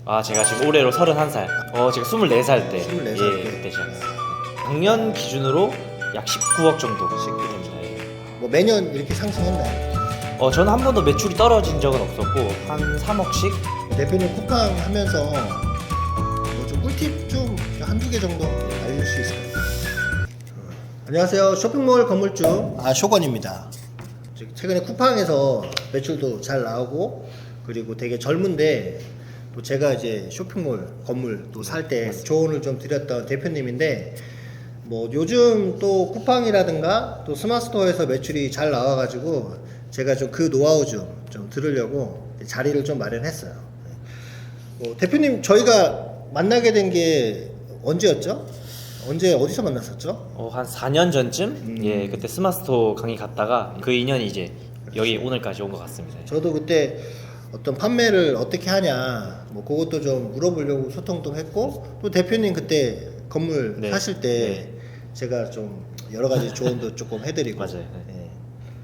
아, 제가 지금 올해로 31살. 제가 24살 때. 24살 예, 때. 그때 시작했어요. 작년 기준으로 약 19억 정도. 19억 됩니다. 예. 뭐 매년 이렇게 상승했나요? 저는 한 번도 매출이 떨어진 적은 없었고 한 3억씩. 대표님 쿠팡 하면서 뭐좀 꿀팁 좀 한두 개 정도 알려줄 수 있을까요? 안녕하세요. 쇼핑몰 건물주 쇼건입니다. 최근에 쿠팡에서 매출도 잘 나오고 그리고 되게 젊은데 또 제가 이제 쇼핑몰 건물 또 살 때 조언을 좀 드렸던 대표님인데 뭐 요즘 또 쿠팡이라든가 또 스마트스토어에서 매출이 잘 나와가지고 제가 좀 그 노하우 좀 들으려고 자리를 좀 마련했어요. 대표님 저희가 만나게 된 게 언제였죠? 언제 어디서 만났었죠? 한 4년 전쯤? 예, 그때 스마스토 강의 갔다가 그 인연이 이제 여기 오늘까지 온 것 같습니다. 저도 그때 어떤 판매를 어떻게 하냐 뭐 그것도 좀 물어보려고 소통도 했고 또 대표님 그때 건물 네. 사실 때 제가 좀 여러 가지 조언도 조금 해드리고 맞아요. 예.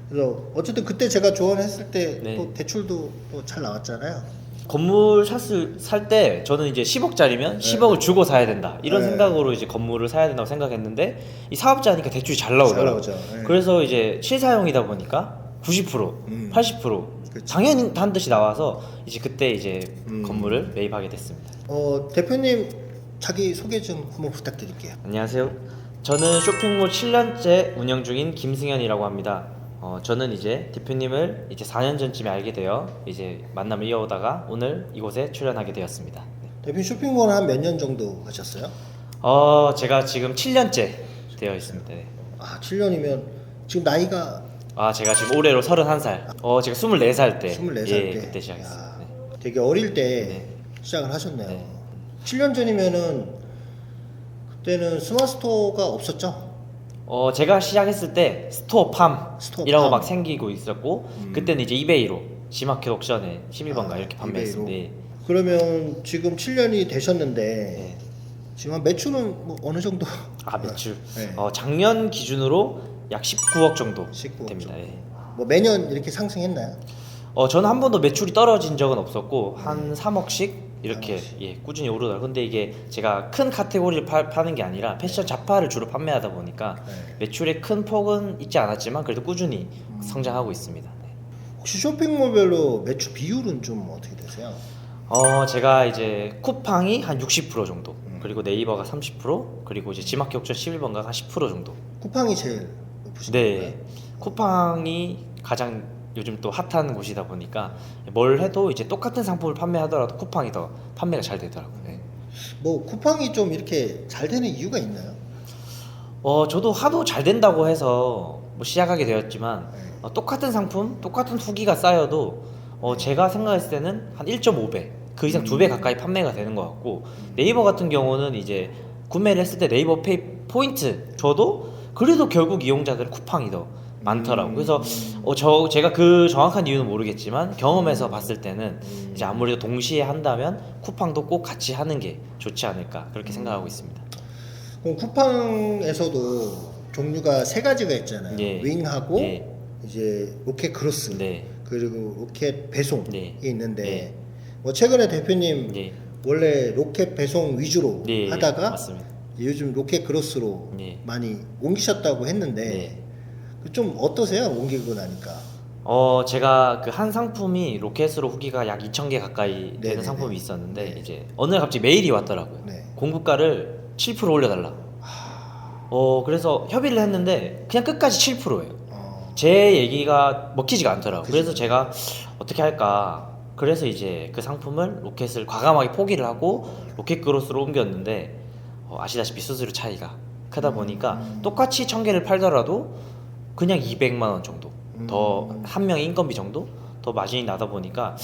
그래서 어쨌든 그때 제가 조언했을 때 네. 또 대출도 또 잘 나왔잖아요. 건물 살 때 저는 이제 10억짜리면 10억을 주고 사야 된다 이런 네. 생각으로 이제 건물을 사야 된다고 생각했는데 이 사업자니까 대출이 잘 나오더라고요. 잘 나오죠. 네. 그래서 이제 실사용이다 보니까 90%, 80% 그치. 당연히 한 듯이 나와서 이제 그때 이제 음. 건물을 매입하게 됐습니다. 대표님 자기 소개 좀 한번 부탁드릴게요. 안녕하세요. 저는 쇼핑몰 7년째 운영 중인 김승현이라고 합니다. 저는 이제 대표님을 이제 4년 전쯤에 알게 되어 이제 만남을 이어오다가 오늘 이곳에 출연하게 되었습니다. 대표님 쇼핑몰 한 몇 년 정도 하셨어요? 제가 지금 7년째 되어 있습니다. 네. 7년이면 지금 나이가 제가 지금 올해로 31살. 제가 24살 때. 24살 예, 때. 그때 시작했어요. 야, 네. 되게 어릴 때 네. 시작을 하셨네요. 네. 7년 전이면은 그때는 스마트스토어가 없었죠? 제가 시작했을 때 스토어팜이라고 스토어팜. 막 생기고 있었고 그때는 이제 이베이로 G마켓 옥션에 11번가 이렇게 판매했습니다. 이베이로. 예. 그러면 지금 7년이 되셨는데 네. 지금 한 매출은 뭐 어느 정도? 매출. 네. 작년 기준으로 약 19억 정도 19억 됩니다. 예. 뭐 매년 이렇게 상승했나요? 저는 한 번도 매출이 떨어진 적은 없었고 한 3억씩 이렇게 3억씩. 예, 꾸준히 오르더라고요. 근데 이게 제가 큰 카테고리를 파는 게 아니라 패션 잡화를 주로 판매하다 보니까 네. 매출의 큰 폭은 있지 않았지만 그래도 꾸준히 성장하고 있습니다. 네. 혹시 쇼핑몰별로 매출 비율은 좀 어떻게 되세요? 제가 이제 쿠팡이 한 60% 정도, 그리고 네이버가 30%, 그리고 이제 G마켓 옥션 11번가가 한 10% 정도. 쿠팡이 제일 높으신 네, 건가요? 쿠팡이 가장 요즘 또 핫한 곳이다 보니까 뭘 해도 이제 똑같은 상품을 판매하더라도 쿠팡이 더 판매가 잘 되더라고요. 네. 뭐 쿠팡이 좀 이렇게 잘 되는 이유가 있나요? 저도 하도 잘 된다고 해서 뭐 시작하게 되었지만 네. 똑같은 상품, 똑같은 후기가 쌓여도 제가 생각했을 때는 한 1.5배, 그 이상 2배 가까이 판매가 되는 것 같고 네이버 같은 경우는 이제 구매를 했을 때 네이버 페이 포인트 줘도 그래도 결국 이용자들은 쿠팡이 더 많더라고요. 그래서 제가 그 정확한 이유는 모르겠지만 경험에서 봤을 때는 이제 아무래도 동시에 한다면 쿠팡도 꼭 같이 하는 게 좋지 않을까 그렇게 생각하고 있습니다. 그럼 쿠팡에서도 종류가 세 가지가 있잖아요. 예. 윙하고 예. 이제 로켓 크로스 네. 그리고 로켓 배송이 네. 있는데 네. 뭐 최근에 대표님 예. 원래 로켓 배송 위주로 네, 하다가 맞습니다. 요즘 로켓 크로스로 네. 많이 옮기셨다고 했는데 네. 좀 어떠세요? 옮기고 나니까. 제가 그 한 상품이 로켓으로 후기가 약 2,000개 가까이 되는 네네네. 상품이 있었는데 네. 이제 어느 날 갑자기 메일이 왔더라고요. 네. 공급가를 7% 올려달라. 그래서 협의를 했는데 그냥 끝까지 7%예요. 제 얘기가 먹히지가 않더라고요. 그치. 그래서 제가 어떻게 할까. 그래서 이제 그 상품을 로켓을 과감하게 포기를 하고 로켓 크로스로 옮겼는데 아시다시피 수수료 차이가 크다 보니까 똑같이 1,000개를 팔더라도 그냥 200만 원 정도 더 한 명의 인건비 정도 더 마진이 나다 보니까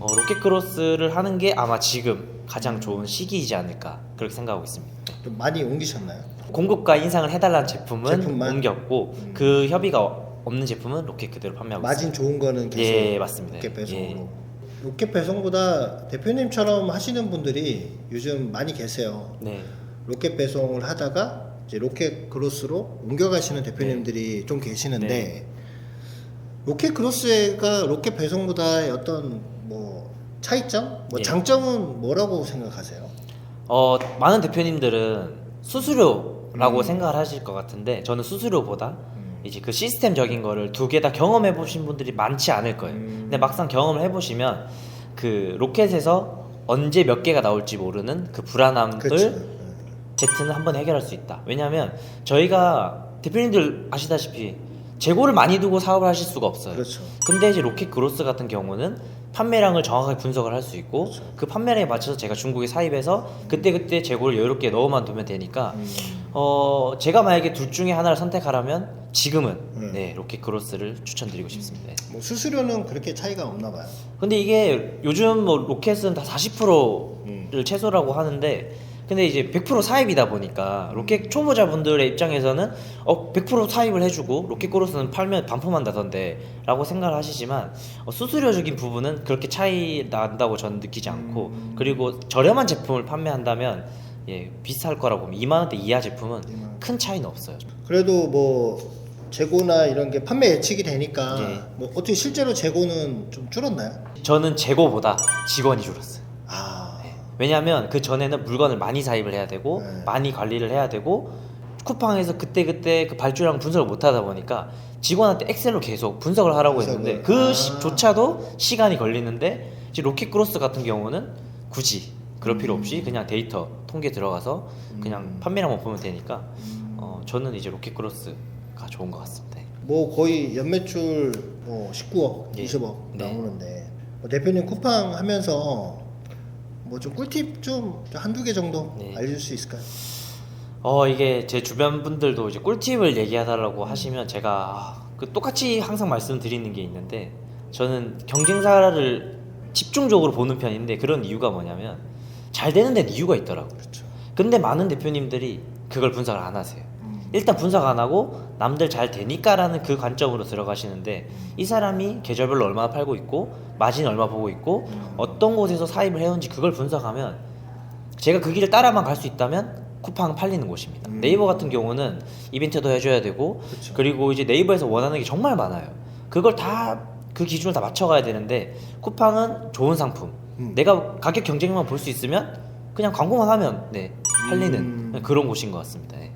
로켓 크로스를 하는 게 아마 지금 가장 좋은 시기이지 않을까 그렇게 생각하고 있습니다. 좀 많이 옮기셨나요? 공급가 인상을 해달라는 제품은 제품만? 옮겼고 그 협의가 없는 제품은 로켓 그대로 판매하고 마진 있습니다. 좋은 거는 계속 예, 맞습니다. 로켓 배송으로. 예. 로켓 배송보다 대표님처럼 하시는 분들이 요즘 많이 계세요. 네. 로켓 배송을 하다가 이제 로켓 크로스로 옮겨가시는 대표님들이 좀 계시는데 네. 로켓 크로스가 로켓 배송보다의 어떤 뭐 차이점? 뭐 예. 장점은 뭐라고 생각하세요? 많은 대표님들은 수수료라고 생각을 하실 것 같은데 저는 수수료보다 이제 그 시스템적인 거를 두 개 다 경험해 보신 분들이 많지 않을 거예요. 근데 막상 경험을 해보시면 그 로켓에서 언제 몇 개가 나올지 모르는 그 불안함을 그렇죠. 제트는 한 번에 해결할 수 있다. 왜냐하면 저희가 대표님들 아시다시피 재고를 많이 두고 사업을 하실 수가 없어요. 그렇죠. 근데 이제 로켓 그로스 같은 경우는 판매량을 정확하게 분석을 할 수 있고 그렇죠. 그 판매량에 맞춰서 제가 중국에 사입해서 그때그때 재고를 여유롭게 넣어만 두면 되니까 제가 만약에 둘 중에 하나를 선택하라면 지금은 네, 로켓 그로스를 추천드리고 싶습니다. 뭐 수수료는 그렇게 차이가 없나 봐요. 근데 이게 요즘 뭐 로켓은 다 40%를 최소라고 하는데 근데 이제 100% 사입이다 보니까 로켓 초보자분들의 입장에서는 100% 사입을 해주고 로켓 그로스는 팔면 반품한다던데 라고 생각을 하시지만 수수료적인 부분은 그렇게 차이 난다고 저는 느끼지 않고 그리고 저렴한 제품을 판매한다면 예, 비쌀 거라고 보면 2만 원대 이하 제품은 큰 차이는 없어요. 그래도 뭐 재고나 이런 게 판매 예측이 되니까 예. 뭐 어떻게 실제로 재고는 좀 줄었나요? 저는 재고보다 직원이 줄었어요. 아, 왜냐하면 그 전에는 물건을 많이 사입을 해야 되고 네. 많이 관리를 해야 되고 쿠팡에서 그때 그 발주량 분석을 못 하다 보니까 직원한테 엑셀로 계속 분석을 하라고 했는데 그 조차도 시간이 걸리는데 이제 로켓 그로스 같은 경우는 굳이 그럴 필요 없이 그냥 데이터 통계 들어가서 그냥 판매량만 보면 되니까 저는 이제 로켓 그로스가 좋은 것 같습니다. 뭐 거의 연매출 뭐 19억, 예. 20억 네. 나오는데 뭐 대표님 쿠팡 하면서 뭐 좀 꿀팁 좀 한두 개 정도 네. 알려줄 수 있을까요? 이게 제 주변 분들도 이제 꿀팁을 얘기하달라고 하시면 제가 그 똑같이 항상 말씀드리는 게 있는데 저는 경쟁사를 집중적으로 보는 편인데 그런 이유가 뭐냐면 잘 되는 데는 이유가 있더라고요. 그렇죠. 근데 많은 대표님들이 그걸 분석을 안 하세요. 일단 분석 안 하고 남들 잘 되니까라는 그 관점으로 들어가시는데 이 사람이 계절별로 얼마나 팔고 있고 마진 얼마 보고 있고 어떤 곳에서 사입을 해온지 그걸 분석하면 제가 그 길을 따라만 갈 수 있다면 쿠팡은 팔리는 곳입니다. 네이버 같은 경우는 이벤트도 해줘야 되고 그쵸. 그리고 이제 네이버에서 원하는 게 정말 많아요. 그걸 다 그 기준을 다 맞춰가야 되는데 쿠팡은 좋은 상품 내가 가격 경쟁만 볼 수 있으면 그냥 광고만 하면 네 팔리는 그런 곳인 것 같습니다. 네.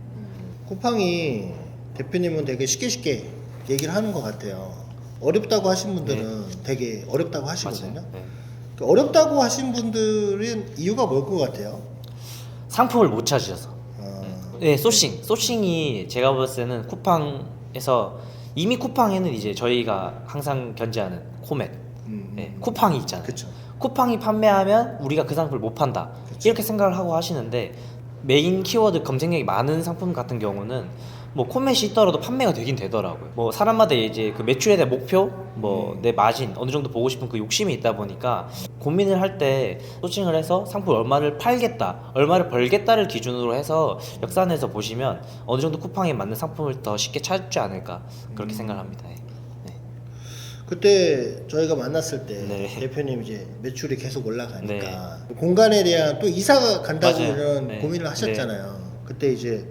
쿠팡이 대표님은 되게 쉽게 얘기를 하는 것 같아요. 어렵다고 하신 분들은 되게 어렵다고 하시거든요. 맞아요. 네. 그 어렵다고 하신 분들은 이유가 뭘 것 같아요? 상품을 못 찾으셔서. 아, 네, 소싱이 제가 봤을 때는 쿠팡에서 이미 쿠팡에는 이제 저희가 항상 견제하는 코멧, 네, 쿠팡이 있잖아요. 그쵸. 쿠팡이 판매하면 우리가 그 상품을 못 판다. 그쵸. 이렇게 생각을 하고 하시는데 메인 키워드 검색량이 많은 상품 같은 경우는 뭐 코멧이 있더라도 판매가 되긴 되더라고요. 뭐 사람마다 이제 그 매출에 대한 목표, 뭐 내 마진 어느 정도 보고 싶은 그 욕심이 있다 보니까 고민을 할 때 소싱을 해서 상품 얼마를 팔겠다, 얼마를 벌겠다를 기준으로 해서 역산해서 보시면 어느 정도 쿠팡에 맞는 상품을 더 쉽게 찾지 않을까 그렇게 생각합니다. 네. 그때 저희가 만났을 때 네. 대표님 이제 매출이 계속 올라가니까 공간에 대한 또 이사가 간다고 맞아요. 이런 네. 고민을 하셨잖아요. 그때 이제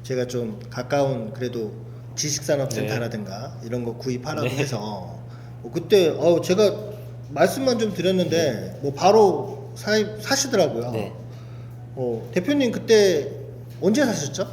제가 좀 가까운 그래도 지식산업센터라든가 이런 거 구입하라고 해서 그때 제가 말씀만 좀 드렸는데 뭐 바로 사시더라고요. 네. 대표님 그때 언제 사셨죠?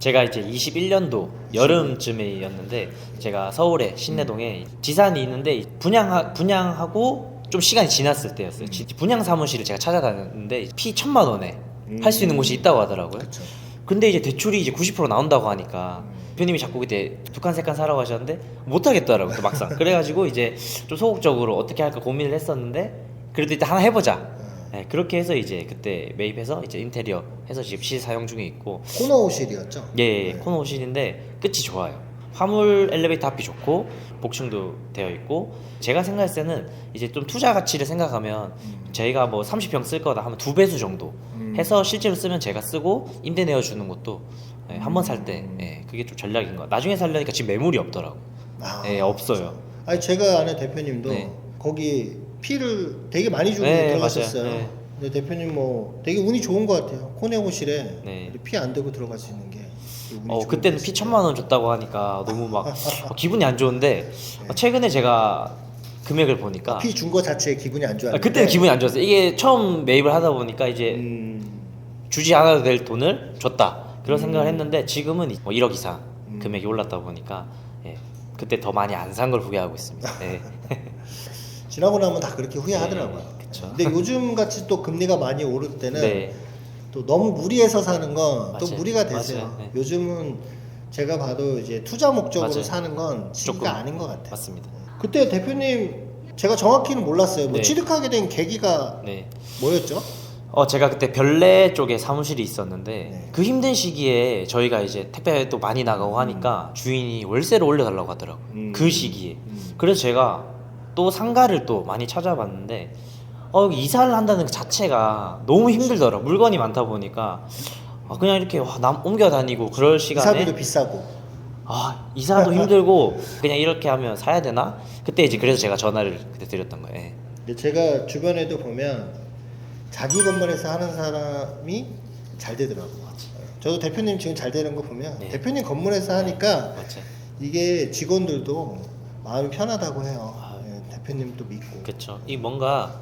제가 이제 21년도 여름쯤이었는데 제가 서울의 신내동에 지산이 있는데 분양하고 좀 시간이 지났을 때였어요. 분양 사무실을 제가 찾아다녔는데 피 1,000만 원에 할 수 있는 곳이 있다고 하더라고요. 그쵸. 근데 이제 대출이 이제 90% 나온다고 하니까 대표님이 자꾸 그때 북한 색깔 사라고 하셨는데 못 하겠더라고요. 또 막상. 그래가지고 이제 좀 소극적으로 어떻게 할까 고민을 했었는데 그래도 일단 하나 해보자. 네, 그렇게 해서 이제 그때 매입해서 이제 인테리어 해서 지금 시사용 중에 있고 코너호실이었죠? 예, 코너호실인데 끝이 좋아요. 화물 엘리베이터 앞이 좋고 복층도 되어 있고 제가 생각했을 때는 이제 좀 투자 가치를 생각하면 저희가 뭐 30평 쓸 거다 하면 2배수 정도 해서 실제로 쓰면 제가 쓰고 임대 내어주는 것도 한 번 살 때 그게 좀 전략인 거. 나중에 살려니까 지금 매물이 없더라고. 없어요. 아니 제가 아는 대표님도 네. 거기 피를 되게 많이 주고 네, 들어가셨어요. 맞아요. 네. 근데 대표님 뭐 되게 운이 좋은 것 같아요. 코네호실에 네. 피 안 대고 들어갈 수 있는 게 운이 좋은 그때는 것 피 같습니다. 1,000만 원 줬다고 하니까 너무 막 기분이 안 좋은데 최근에 제가 금액을 보니까 피 준 거 자체에 기분이 안 좋았는데 그때는 기분이 안 좋았어요. 이게 처음 매입을 하다 보니까 이제 주지 않아도 될 돈을 줬다 그런 생각을 했는데 지금은 뭐 1억 이상 금액이 올랐다 보니까 예, 그때 더 많이 안 산 걸 후회하고 있습니다. 예. 지나고 나면 다 그렇게 후회하더라고요. 그쵸. 근데 요즘 같이 또 금리가 많이 오를 때는 네. 또 너무 무리해서 사는 건 또 맞아요. 무리가 되세요. 맞아요. 네. 요즘은 제가 봐도 이제 투자 목적으로 맞아요. 사는 건 시기가 조금 아닌 것 같아요. 맞습니다. 그때 대표님 제가 정확히는 몰랐어요. 뭐 네. 취득하게 된 계기가 네. 뭐였죠? 제가 그때 별내 쪽에 사무실이 있었는데 네. 그 힘든 시기에 저희가 이제 택배도 많이 나가고 하니까 주인이 월세를 올려달라고 하더라고요. 그 시기에. 그래서 제가 또 상가를 또 많이 찾아봤는데 이사를 한다는 그 자체가 너무 힘들더라고요. 물건이 많다 보니까 그냥 이렇게 옮겨 다니고 그럴 시간에 이사비도 비싸고. 이사도 힘들고 그냥 이렇게 하면 사야 되나? 그때 이제 그래서 제가 전화를 그때 드렸던 거예요. 예. 근데 제가 주변에도 보면 자기 건물에서 하는 사람이 잘 되더라고요. 저도 대표님 지금 잘 되는 거 보면 네. 대표님 건물에서 하니까 맞죠. 이게 직원들도 마음이 편하다고 해요. 예, 대표님도 믿고. 그렇죠. 이 뭔가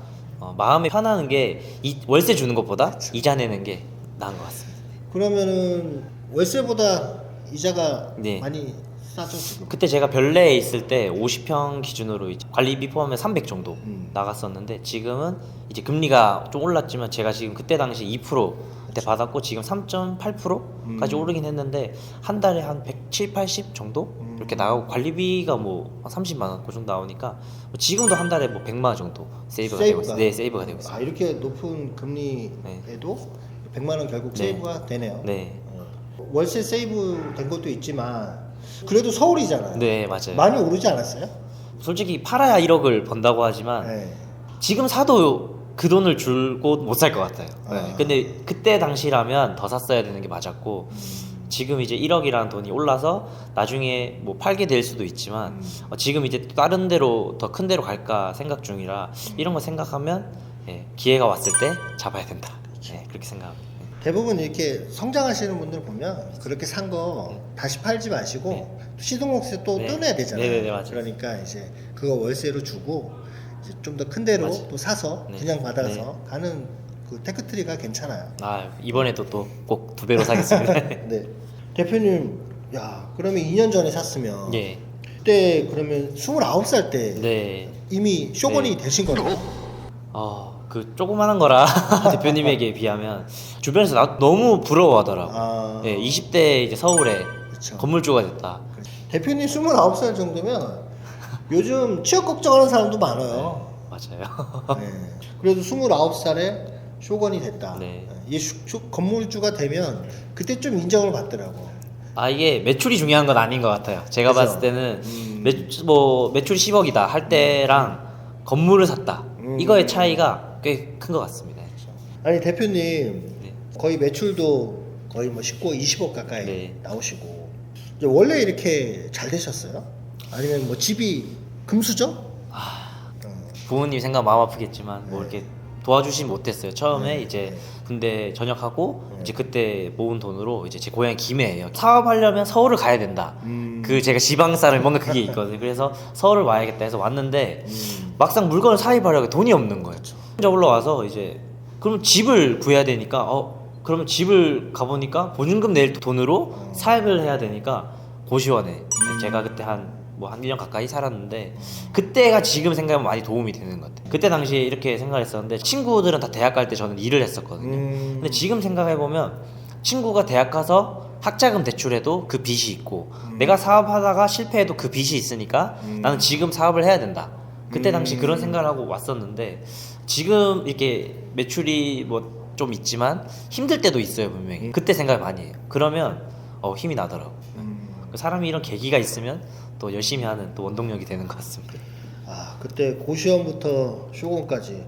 마음이 편하는 게 월세 주는 것보다 이자 내는 게 나은 것 같습니다. 그러면은 월세보다 이자가 네. 많이 싸죠 지금. 그때 제가 별내에 있을 때 50평 기준으로 이제 관리비 포함해 300 정도 음. 나갔었는데 지금은 이제 금리가 좀 올랐지만 제가 지금 그때 당시 2% 그때 받았고 지금 3.8%까지 오르긴 했는데 한 달에 한 170, 80 정도 이렇게 나가고 관리비가 뭐 30만 원 그 정도 나오니까 뭐 지금도 한 달에 뭐 100만 원 정도 세이브가 되고 있어요. 네, 세이브가 되고 있어요. 이렇게 높은 금리에도 100만 원 결국 네. 세이브가 되네요. 네, 월세 세이브 된 것도 있지만 그래도 서울이잖아요. 네 맞아요. 많이 오르지 않았어요? 솔직히 팔아야 1억을 번다고 하지만 네. 지금 사도 그 돈을 줄고 못 살 것 같아요. 네. 근데 그때 당시라면 더 샀어야 되는 게 맞았고 지금 이제 1억이라는 돈이 올라서 나중에 뭐 팔게 될 수도 있지만 지금 이제 또 다른 데로 더 큰 데로 갈까 생각 중이라 이런 거 생각하면 기회가 왔을 때 잡아야 된다. 그렇게 생각합니다. 대부분 이렇게 성장하시는 분들 보면 그렇게 산 거 다시 팔지 마시고 시동록세 또 네. 떼내야 되잖아요. 네네네, 맞아요. 그러니까 이제 그거 월세로 주고 이제 좀 더 큰 데로 맞아요. 또 사서 네. 그냥 받아서 네. 가는 그 테크트리가 괜찮아요. 이번에도 또 꼭 2배로 사겠습니다. 네. 대표님, 야, 그러면 2년 전에 샀으면 예. 그때 그러면 29살 때 네. 이미 쇼건이 네. 되신 거네요. 그 조그만한 거라 대표님에게 비하면 주변에서 너무 부러워하더라고. 20대 이제 서울에 그쵸. 건물주가 됐다. 대표님 29살 정도면 요즘 취업 걱정하는 사람도 많아요. 맞아요. 네. 그래도 29살에 쇼건이 됐다. 네. 이게 건물주가 되면 그때 좀 인정을 받더라고. 이게 매출이 중요한 건 아닌 것 같아요. 제가 그죠? 봤을 때는 매출이 10억이다 할 때랑 건물을 샀다. 이거의 차이가 꽤 큰 것 같습니다. 아니 대표님 네. 거의 매출도 거의 뭐 19억, 20억 가까이 네. 나오시고 이제 원래 이렇게 잘 되셨어요? 아니면 뭐 집이 금수저? 부모님 생각 마음 아프겠지만 뭐 이렇게 도와주진 못했어요. 처음에 이제 군대 전역하고 이제 그때 모은 돈으로 이제 제 고향이 김해예요. 사업하려면 서울을 가야 된다. 그 제가 지방 사람이 뭔가 그게 있거든요. 그래서 서울을 와야겠다 해서 왔는데 막상 물건을 사입하려고 돈이 없는 거예요. 혼자 올라와서 이제 그럼 집을 구해야 되니까 그러면 집을 가보니까 보증금 낼 돈으로 사입을 해야 되니까 고시원에 제가 그때 한 1년 가까이 살았는데 그때가 지금 생각하면 많이 도움이 되는 것 같아요. 그때 당시에 이렇게 생각했었는데 친구들은 다 대학 갈 때 저는 일을 했었거든요. 근데 지금 생각해보면 친구가 대학 가서 학자금 대출해도 그 빚이 있고 내가 사업하다가 실패해도 그 빚이 있으니까 나는 지금 사업을 해야 된다. 그때 당시 그런 생각을 하고 왔었는데 지금 이렇게 매출이 뭐 좀 있지만 힘들 때도 있어요 분명히. 그때 생각을 많이 해요. 그러면 힘이 나더라고. 사람이 이런 계기가 있으면 또 열심히 하는 또 원동력이 되는 것 같습니다. 그때 고시원부터 쇼건까지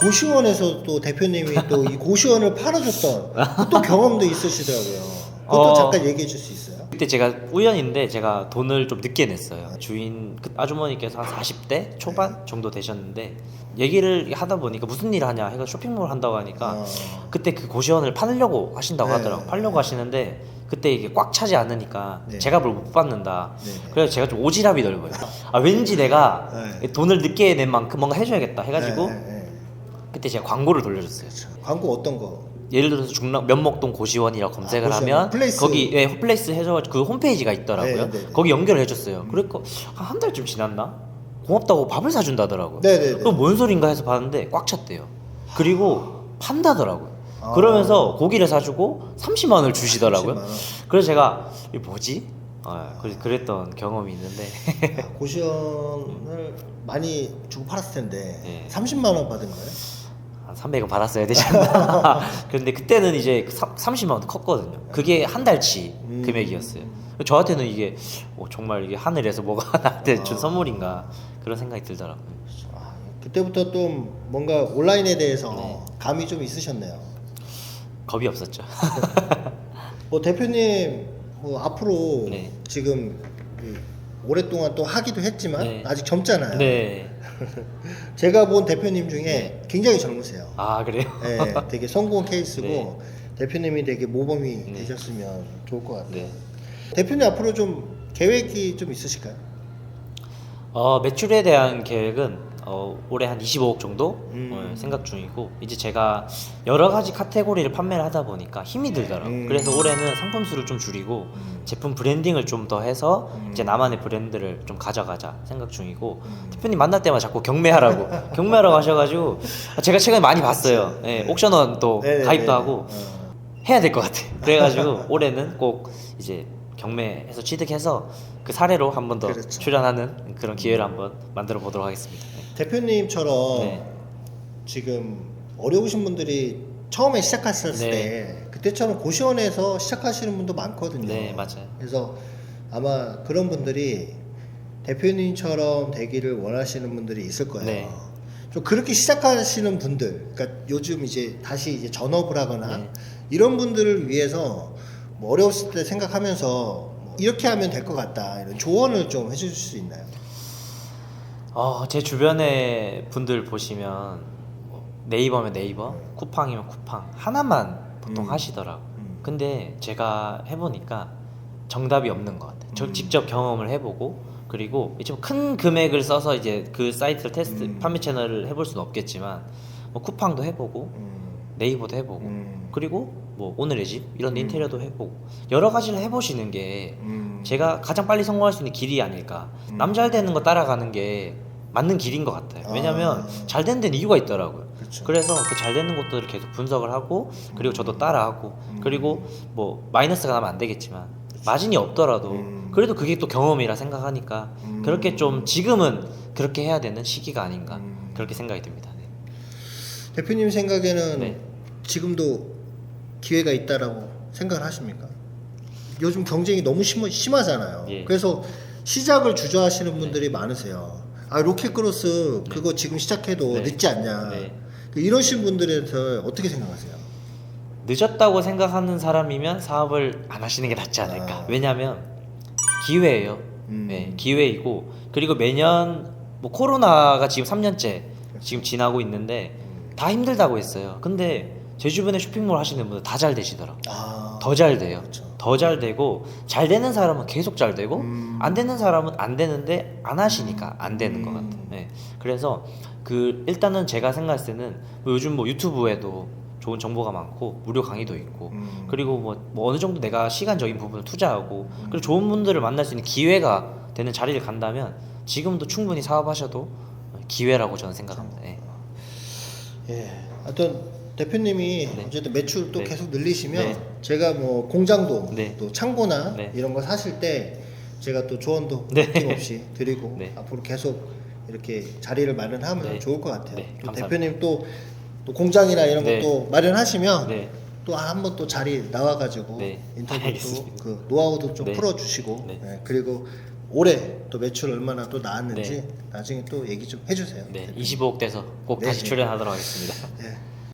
고시원에서 또 대표님이 또 이 고시원을 팔아줬던 또 경험도 있으시더라고요. 그것도 잠깐 얘기해 줄 수 있어요? 그때 제가 우연인데 제가 돈을 좀 늦게 냈어요. 주인 그 아주머니께서 한 40대 초반 정도 되셨는데 얘기를 하다 보니까 무슨 일 하냐 해서 쇼핑몰 한다고 하니까 그때 그 고시원을 팔려고 하신다고 하더라고요. 팔려고 하시는데 그때 이게 꽉 차지 않으니까 네. 제가 뭘 못 받는다. 네. 그래서 제가 좀 오지랖이 넓어요. 아 왠지 내가 네. 돈을 늦게 낸 만큼 뭔가 해줘야겠다 해가지고 네. 그때 제가 광고를 돌려줬어요. 광고 어떤 거? 예를 들어서 중랑 면목동 고시원이라고 검색을 고시원. 하면 플레이스. 거기 홈플레이스 해줘가지고 그 홈페이지가 있더라고요. 네. 거기 연결을 해줬어요. 그러니까 한 달쯤 지났나? 고맙다고 밥을 사준다더라고요. 네네네. 그럼 뭔 소린가 해서 봤는데 꽉 찼대요. 그리고 판다더라고요. 아. 그러면서 고기를 사주고 30만 원을 주시더라고요. 30만 원. 그래서 제가 이게 뭐지? 그랬던 경험이 있는데 고시원을 많이 주고 팔았을 텐데 네. 30만 원 받은 거예요? 한 300원 받았어야 되지 않나. 그런데 그때는 이제 30만 원도 컸거든요. 그게 한 달치 금액이었어요. 저한테는 이게 정말 이게 하늘에서 뭐가 나한테 준 선물인가 그런 생각이 들더라고요. 그때부터 또 뭔가 온라인에 대해서 네. 감이 좀 있으셨네요. 겁이 없었죠. 뭐 대표님 뭐 앞으로 네. 지금 오랫동안 또 하기도 했지만 네. 아직 젊잖아요. 네. 제가 본 대표님 중에 네. 굉장히 젊으세요. 아 그래요? 네, 되게 성공 케이스고 네. 대표님이 되게 모범이 네. 되셨으면 좋을 것 같아요. 네. 대표님 앞으로 좀 계획이 좀 있으실까요? 매출에 대한 계획은 올해 한 25억 정도 생각 중이고 이제 제가 여러 가지 카테고리를 판매를 하다 보니까 힘이 들더라고요. 그래서 올해는 상품 수를 좀 줄이고 제품 브랜딩을 좀 더 해서 이제 나만의 브랜드를 좀 가져가자 생각 중이고 대표님 만날 때마다 자꾸 경매하라고 하셔가지고 제가 최근에 많이 봤어요. 네, 옥션원 또 네네네네. 가입도 하고 해야 될 것 같아요. 그래가지고 올해는 꼭 이제 경매해서 취득해서 그 사례로 한 번 더 그렇죠. 출연하는 그런 기회를 한번 만들어 보도록 하겠습니다. 대표님처럼 네. 지금 어려우신 분들이 처음에 시작하셨을 네. 때 그때처럼 고시원에서 시작하시는 분도 많거든요. 네, 맞아요. 그래서 아마 그런 분들이 대표님처럼 되기를 원하시는 분들이 있을 거예요. 네. 좀 그렇게 시작하시는 분들, 그러니까 요즘 이제 다시 이제 전업을 하거나 네. 이런 분들을 위해서 뭐 어려웠을 때 생각하면서 뭐 이렇게 하면 될 것 같다 이런 조언을 좀 해주실 수 있나요? 제 주변의 분들 보시면 네이버면 네이버, 쿠팡이면 쿠팡 하나만 보통 하시더라고. 근데 제가 해보니까 정답이 없는 것 같아요. 저 직접 경험을 해보고 그리고 좀 큰 금액을 써서 이제 그 사이트를 테스트 판매 채널을 해볼 수는 없겠지만 뭐 쿠팡도 해보고 네이버도 해보고 그리고 뭐 오늘의 집 이런 인테리어도 해보고 여러 가지를 해보시는 게 제가 가장 빨리 성공할 수 있는 길이 아닐까. 남 잘 되는 거 따라가는 게 맞는 길인 것 같아요. 왜냐면 잘 되는 데는 이유가 있더라고요. 그렇죠. 그래서 그 잘 되는 것들을 계속 분석을 하고 그리고 저도 따라하고 그리고 뭐 마이너스가 나면 안 되겠지만 마진이 없더라도 그래도 그게 또 경험이라 생각하니까 그렇게 좀 지금은 그렇게 해야 되는 시기가 아닌가 그렇게 생각이 듭니다. 네. 대표님 생각에는 네. 지금도 기회가 있다라고 생각을 하십니까? 요즘 경쟁이 너무 심하잖아요. 예. 그래서 시작을 주저하시는 분들이 많으세요. 로켓크로스 그거 지금 시작해도 네. 늦지 않냐. 네. 이러신 분들에 대해서 어떻게 생각하세요? 늦었다고 생각하는 사람이면 사업을 안 하시는 게 낫지 않을까. 왜냐면 기회예요. 네, 기회이고 그리고 매년 뭐 코로나가 지금 3년째 지금 지나고 있는데 다 힘들다고 했어요. 근데 제 주변에 쇼핑몰 하시는 분들 다 잘 되시더라고. 더 잘 돼요. 그렇죠. 더 잘 되고 잘 되는 사람은 계속 잘 되고 안 되는 사람은 안 되는데 안 하시니까 안 되는 것 같아요. 네. 그래서 일단은 제가 생각했을 때는 요즘 뭐 유튜브에도 좋은 정보가 많고 무료 강의도 있고 그리고 뭐 어느 정도 내가 시간적인 부분을 투자하고 그리고 좋은 분들을 만날 수 있는 기회가 되는 자리를 간다면 지금도 충분히 사업하셔도 기회라고 저는 생각합니다. 네. 예. 하여튼 대표님이 네. 어쨌든 매출 또 네. 계속 늘리시면 네. 제가 뭐 공장도 네. 또 창고나 네. 이런 거 사실 때 제가 또 조언도 네. 아낌없이 드리고 네. 앞으로 계속 이렇게 자리를 마련하면 네. 좋을 것 같아요. 네. 또 감사합니다. 대표님 또 공장이나 이런 네. 것도 마련하시면 네. 또 한번 또 자리 나와가지고 네. 인터뷰도 알겠습니다. 그 노하우도 좀 네. 풀어주시고 네. 네. 그리고 올해 또 매출 얼마나 또 나왔는지 네. 나중에 또 얘기 좀 해주세요. 네, 대표님. 25억 돼서 꼭 네. 다시 출연하도록 하겠습니다. 예.